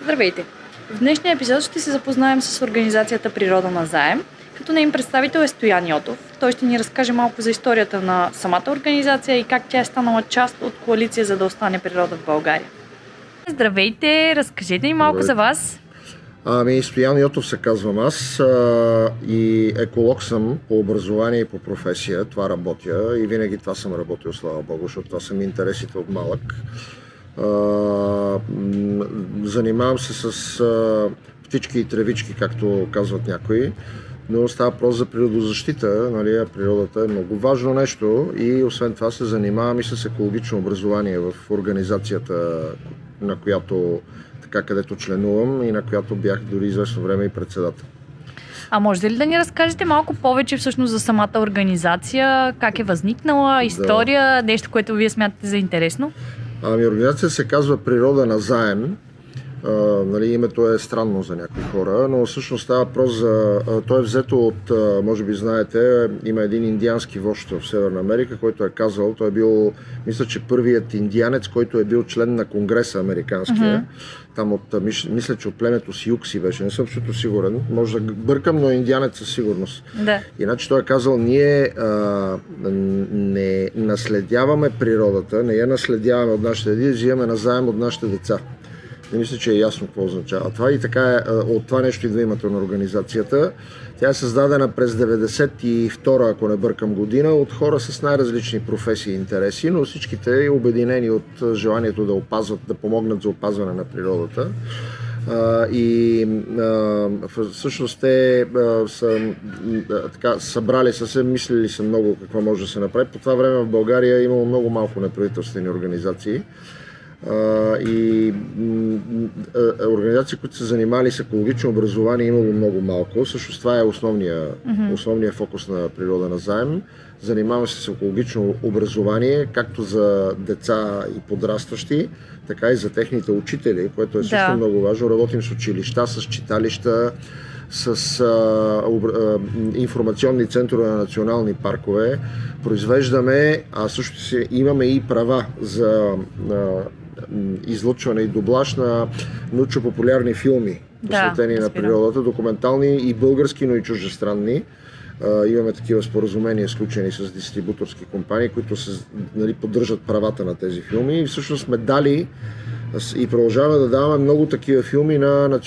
Здравейте! В днешния епизод ще се запознаем с организацията Природа на заем, като нейн представител е Стоян Йотов. Той ще ни разкаже малко за историята на самата организация и как тя е станала част от коалиция за да остане природа в България. Здравейте! Разкажете ни малко за вас. Стоян Йотов се казвам аз и еколог съм по образование и по професия. Това работя и винаги това съм работил, слава Богу, защото това са ми интересите от малък. Занимавам се с птички и тревички, както казват някои, но става просто за природозащита, нали? Природата е много важно нещо и освен това се занимавам и с екологично образование в организацията, на която където членувам и на която бях дори известно време и председател. А можете ли да ни разкажете малко повече всъщност за самата организация, как е възникнала, история, нещо, което вие смятате за интересно? Организацията се казва Природа на заем. Името е странно за някои хора, но всъщност става въпрос за... То е взето от, може би знаете, има един индиански вожд в Северна Америка, който е казал, той е бил, мисля, че първият индианец, който е бил член на Конгреса американския. Там мисля, че от племето Сиукси беше, не съм абсолютно сигурен. Може да бъркам, но индианец със сигурност. Да. Иначе той е казал, ние не наследяваме природата, не я наследяваме от нашите деди, взимаме назаем от нашите деца. Не мисля, че е ясно какво означава това и така от това нещо идва името на организацията. Тя е създадена през 92-а, ако не бъркам година, от хора с най-различни професии и интереси, но всичките обединени от желанието да опазват, да помогнат за опазване на природата. Всъщност те са събрали се, мислили са много какво може да се направи. По това време в България е имало много малко неправителствени организации. Организации, които се занимали с екологично образование, имало много малко. Също това е основният фокус на Природа на заем. Занимаваме се с екологично образование, както за деца и подрастващи, така и за техните учители, което е също много важно. Работим с училища, с читалища, с информационни центрове на национални паркове. Произвеждаме, също имаме и права за излъчване и дублаж на научно-популярни филми, посветени на природата, документални и български, но и чуждестранни. Имаме такива споразумения, сключени с дистрибуторски компании, които поддържат правата на тези филми и всъщност сме дали и продължаваме да даваме много такива филми на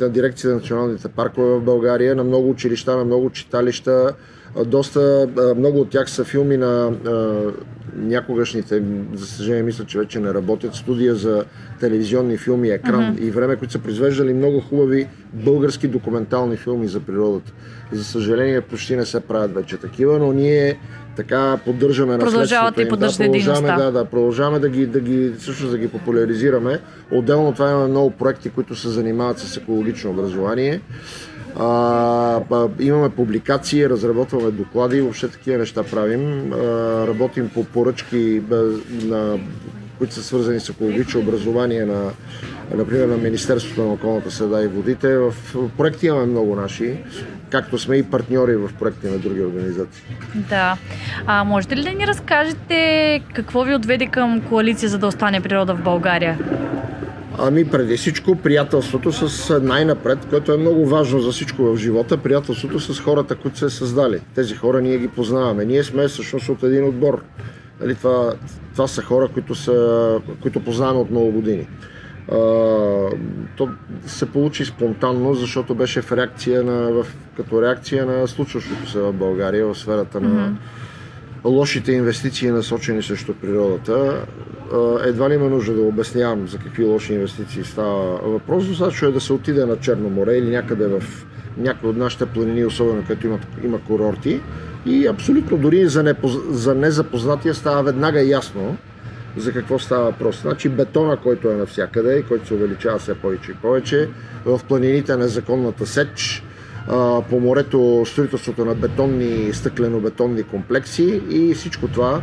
дирекция на националните паркове в България, на много училища, на много читалища. Много от тях са филми на някогашните, за съжаление мисля, че вече не работят, студия за телевизионни филми, екран и време, които са произвеждали много хубави български документални филми за природата. За съжаление почти не се правят вече такива, но ние така поддържаме наследството им. Продължаваме да ги популяризираме. Отделно това имаме много проекти, които се занимават с екологично образование. Имаме публикации, разработваме доклади, въобще такива неща правим. Работим по поръчки, които са свързани с екологично образование например на Министерството на околната среда и водите. В проекти имаме много наши, както сме и партньори в проекти на други организации. Да. Можете ли да ни разкажете какво ви отведе към коалиция за да остане природа в България? Преди всичко приятелството с най-напред, което е много важно за всичко в живота, приятелството с хората, които се създали. Тези хора ние ги познаваме. Ние сме всъщност от един отбор. Това са хора, които познаваме от много години. То се получи спонтанно, защото беше като реакция на случващото се в България в сферата на лошите инвестиции, насочени срещу природата. Едва ли има нужда да обяснявам за какви лоши инвестиции става въпрос. Достатъчно е да се отиде на Черно море или някъде в някои от нашите планини, особено където има курорти. И абсолютно дори за незапознатия става веднага ясно за какво става въпрос. Значи бетона, който е навсякъде и който се увеличава все повече и повече, в планините незаконната сеч, по морето строителството на стъклено-бетонни комплекси и всичко това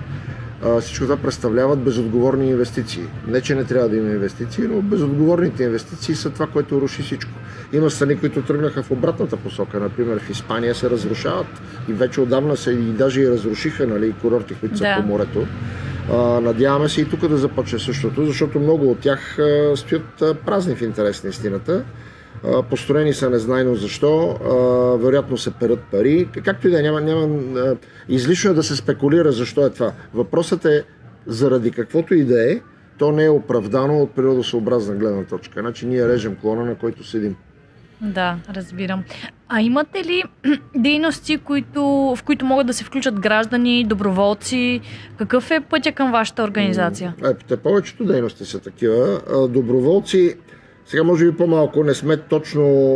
представляват безотговорни инвестиции. Не, че не трябва да има инвестиции, но безотговорните инвестиции са това, което руши всичко. Има страни, които тръгнаха в обратната посока. Например, в Испания се разрушават и вече отдавна и даже и разрушиха курорти, които са по морето. Надяваме се и тук да започне същото, защото много от тях стоят празни в интерес на истината. Построени са незнайно защо, вероятно се перат пари. Както и да няма излишно да се спекулира защо е това. Въпросът е заради каквото и да е, то не е оправдано от природосъобразна гледна точка. Значи ние режем клона, на който седим. Да, разбирам. А имате ли дейности, в които могат да се включат граждани, доброволци? Какъв е пътя към вашата организация? Повечето дейности са такива. Доброволци, сега може би по-малко, не сме точно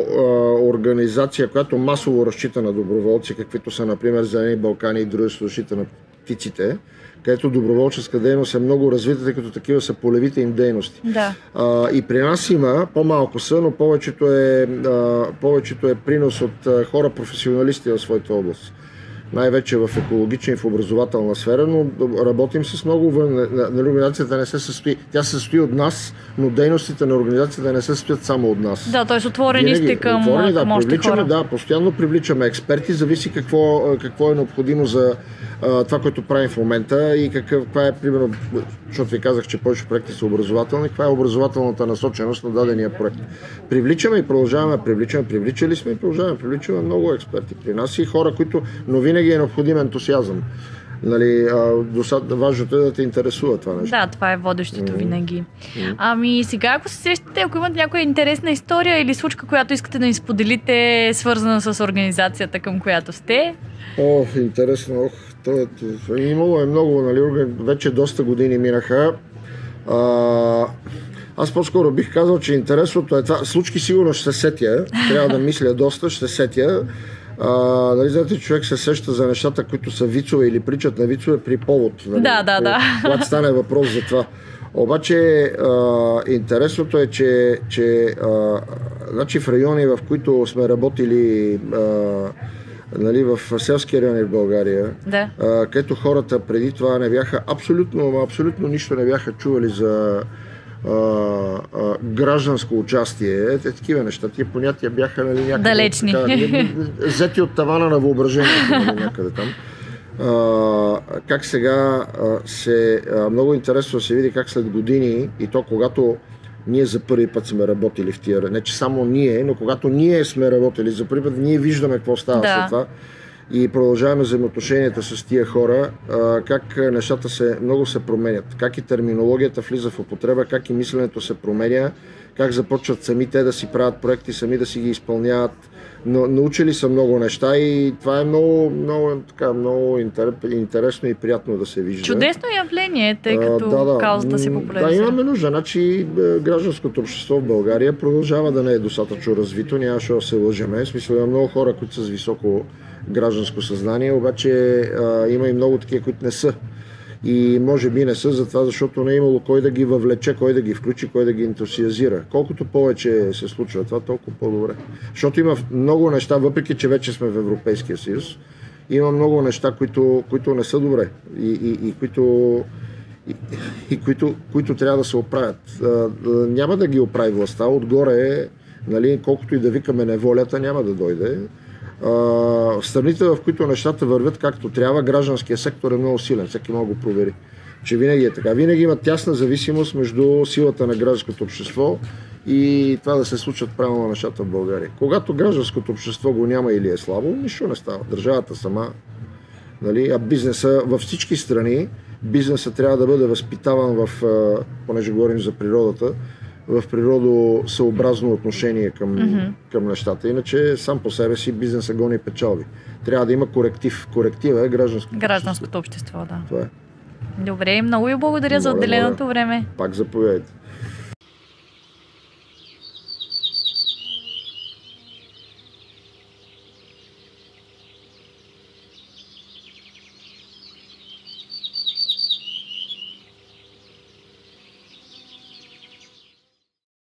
организация, която масово разчита на доброволци, каквито са, например, Зелени Балкани и Дружество защита на птиците, където доброволческа дейност е много развита, тъй като такива са полевите им дейности. Да. И при нас има, по-малко са, но повечето е принос от хора професионалисти в своята област. Най-вече в екологична и в образователна сфера, но работим с много организацията не се състои. Тя се състои от нас, но дейностите на организацията не се състоят само от нас. Да, т.е. отворени сте към още хора. Да, постоянно привличаме експерти, зависи какво е необходимо за това, което правим в момента и каква е, примерно, защото ви казах, че повече проекти са образователни, каква е образователната насоченост на дадения проект. Привличаме и продължаваме, привличали сме и продължаваме, привличаме много експерти при нас и хора, които, но винаги е необходим ентусиазъм. Нали, важното е да те интересува това нещо. Да, това е водещото винаги. Ами сега, ако се сещате, ако имате някоя интересна история или случка, която искате да ни споделите, свързана с организацията, към която сте. Интересно. Имало е много, нали, вече доста години минаха. Аз по-скоро бих казал, че интересното е това. Случки сигурно ще се сетя. Трябва да мисля доста, ще се сетя. Нали, знаете, човек се сеща за нещата, които са вицове или причат на вицове при повод. Нали, да. Когато стане въпрос за това. Обаче интересното е, че значи в райони, в които сме работили, нали, в селски райони в България, където хората преди това не бяха абсолютно нищо не бяха чували за гражданско участие, такива неща, тия понятия бяха, нали, някъде далечни. Взети от тавана на въображението, нали, някъде там. Как сега много интересно да се види как след години, и то когато ние за първи път сме работили в тия, не че само ние, но когато ние сме работили за първи път, ние виждаме какво става след това и продължаваме взаимоотношенията с тия хора, как нещата много се променят, как и терминологията влиза в употреба, как и мисленето се променя, как започват сами те да си правят проекти, сами да си ги изпълняват. Но научили са много неща и това е много интересно и приятно да се вижда. Чудесно явление, тъй като каузата се популяризира. Да, имаме нужда. Значи гражданското общество в България продължава да не е достатъчно развито, нямаше да се лъжеме. В смисъл, има много хора, които са с високо гражданско съзнание, обаче има и много такива, които не са. И може би не са затова, защото не е имало кой да ги въвлече, кой да ги включи, кой да ги ентусиазира. Колкото повече се случва това, толкова по-добре. Защото има много неща, въпреки че вече сме в Европейския съюз, има много неща, които не са добре и които трябва да се оправят. Няма да ги оправи властта, отгоре, нали, колкото и да викаме неволята, няма да дойде. В страните, в които нещата вървят както трябва, гражданския сектор е много силен, всеки може да го провери. Че винаги е така. Винаги има тясна зависимост между силата на гражданското общество и това да се случат правилно нещата в България. Когато гражданското общество го няма или е слабо, нищо не става. Държавата сама, нали, а бизнеса във всички страни, бизнеса трябва да бъде възпитаван понеже говорим за природата, в природосъобразно отношение към нещата. Иначе сам по себе си бизнеса гони печалби. Трябва да има коректив. Коректива е гражданското общество. Да. Това е. Добре, много ви благодаря за отделеното време. Пак заповядайте.